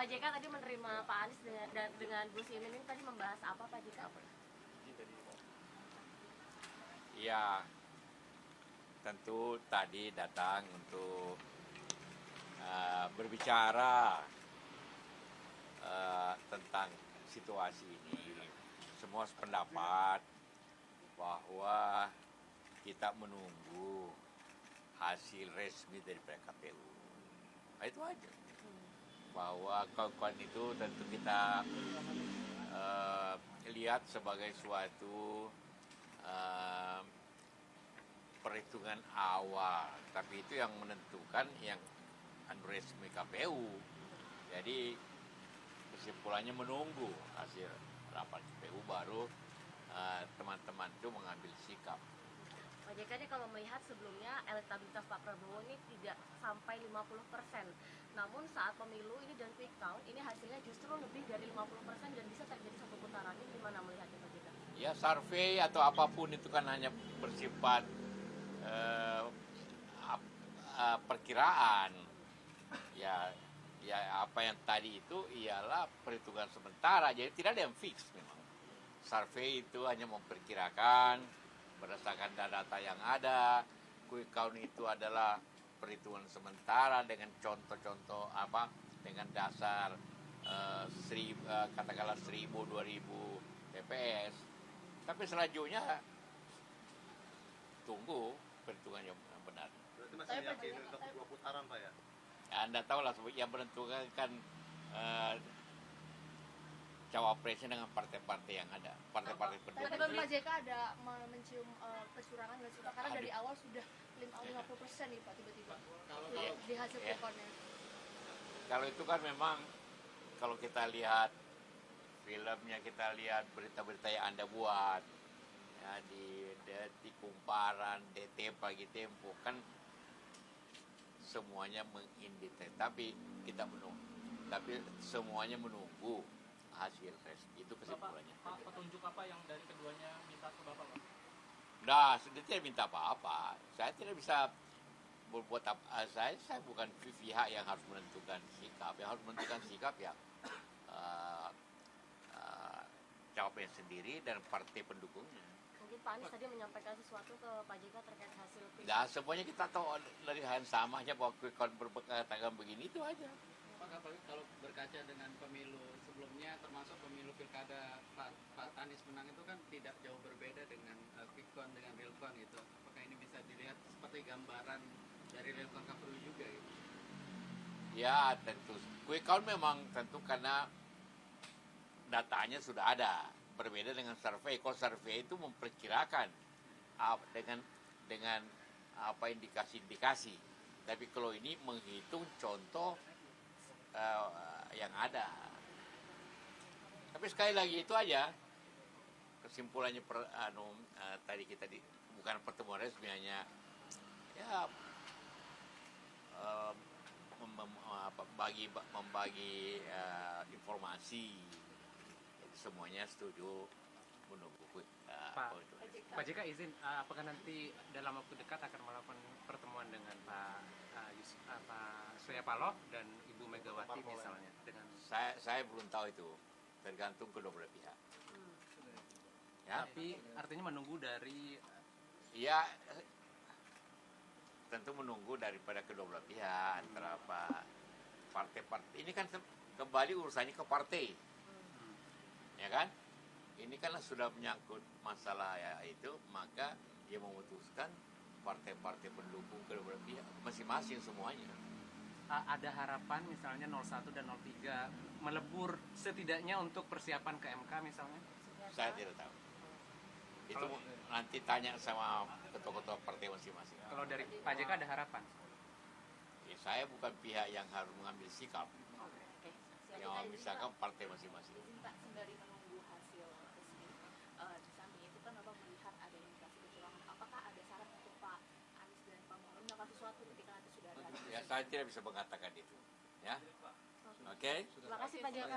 Pak JK tadi menerima Pak Anies dengan Gus Imin ini tadi membahas apa Pak JK? Ya, tentu tadi datang untuk berbicara tentang situasi ini. Semua sependapat bahwa kita menunggu hasil resmi dari KPU. Nah, itu aja. Bahwa kawan-kawan itu tentu kita lihat sebagai suatu perhitungan awal, tapi itu yang menentukan yang resmi KPU. Jadi kesimpulannya menunggu hasil rapat KPU baru teman-teman itu mengambil sikap. Pak JK ini kalau melihat sebelumnya elektabilitas Pak Prabowo ini tidak sampai 50%. Namun saat pemilu ini dan quick count ini hasilnya justru lebih dari 50% dan bisa terjadi satu putaran. Ini gimana melihatnya Pak JK? Ya, survei atau apapun itu kan hanya bersifat perkiraan. Ya apa yang tadi itu ialah perhitungan sementara, jadi tidak ada yang fix memang. Survei itu hanya memperkirakan berdasarkan data yang ada. Quick count itu adalah perhitungan sementara dengan contoh-contoh dengan dasar katakanlah 1.000, 2.000 TPS. Tapi selanjutnya tunggu perhitungan yang benar. Berarti masih yakin untuk 2 putaran Pak ya? Anda tahu lah yang menentukan kan cawapresnya dengan partai-partai yang ada, partai-partai pendukung. Tapi Pak JK ada mencium kecurangan nggak sih Pak? Karena dari awal sudah 50% nih Pak tiba-tiba di hasil quick-count-nya. Kalau itu kan memang kalau kita lihat filmnya, kita lihat berita-berita yang Anda buat ya, di Detik, Kumparan, DT, Pagi Tempo kan semuanya mengindikasi, tapi kita menunggu. Tapi semuanya menunggu hasil resmi, itu kesimpulannya. Pak, petunjuk apa yang dari keduanya minta ke Bapak, Pak? Nah, saya tidak minta apa-apa. Saya tidak bisa berbuat apa. Saya bukan pihak yang harus menentukan sikap. Yang harus menentukan sikap ya cawapresnya sendiri dan partai pendukungnya. Mungkin Pak Anies tadi menyampaikan sesuatu ke Pak JK terkait hasil quick count. Nah, semuanya kita tahu dari hal yang sama aja bahwa quick count berkatakan begini itu aja. Pak, kalau berkaca dengan pemilu sebelumnya, termasuk pemilu pilkada Pak Anies menang itu kan tidak jauh berbeda dengan quick count dengan real count gitu. Apakah ini bisa dilihat seperti gambaran dari real count KPU juga gitu? Ya, tentu. Quick count memang tentu karena datanya sudah ada. Berbeda dengan survei. Kalau survei itu memperkirakan dengan apa indikasi-indikasi. Tapi kalau ini menghitung contoh yang ada. Tapi sekali lagi itu aja kesimpulannya tadi kita bukan pertemuan resmi, hanya ya membagi informasi. Jadi semuanya setuju menunggu Pak JK izin, apakah nanti dalam waktu dekat akan melakukan pertemuan dengan Pak Surya Paloh dan Ibu Megawati misalnya? Dengan saya belum tahu itu, tergantung kedua belah pihak. Ya? Tapi artinya menunggu dari Ya, tentu menunggu daripada kedua belah pihak antara partai-partai. Ini kan kembali urusannya ke partai, ya kan? Ini kan sudah menyangkut masalah ya itu, maka dia memutuskan partai-partai pendukung kedua belah pihak masing-masing semuanya. ada harapan misalnya 01 dan 03 melebur setidaknya untuk persiapan ke MK misalnya? Saya tidak tahu. Itu nanti tanya sama ketua-ketua partai masing-masing. Kalau dari Pak JK ada harapan? Ya, saya bukan pihak yang harus mengambil sikap. Oke. Yang misalkan partai masing-masing. Pak, sembari menunggu hasil resmi di samping itu kan Bapak melihat ada indikasi kecurangan. Apakah ada saran untuk Pak Anies dan Pak Muhammad melakukan sesuatu ketika nanti sudah ada hasil? Ya, saya tidak bisa mengatakan itu. Ya, oke. Terima kasih Pak JK.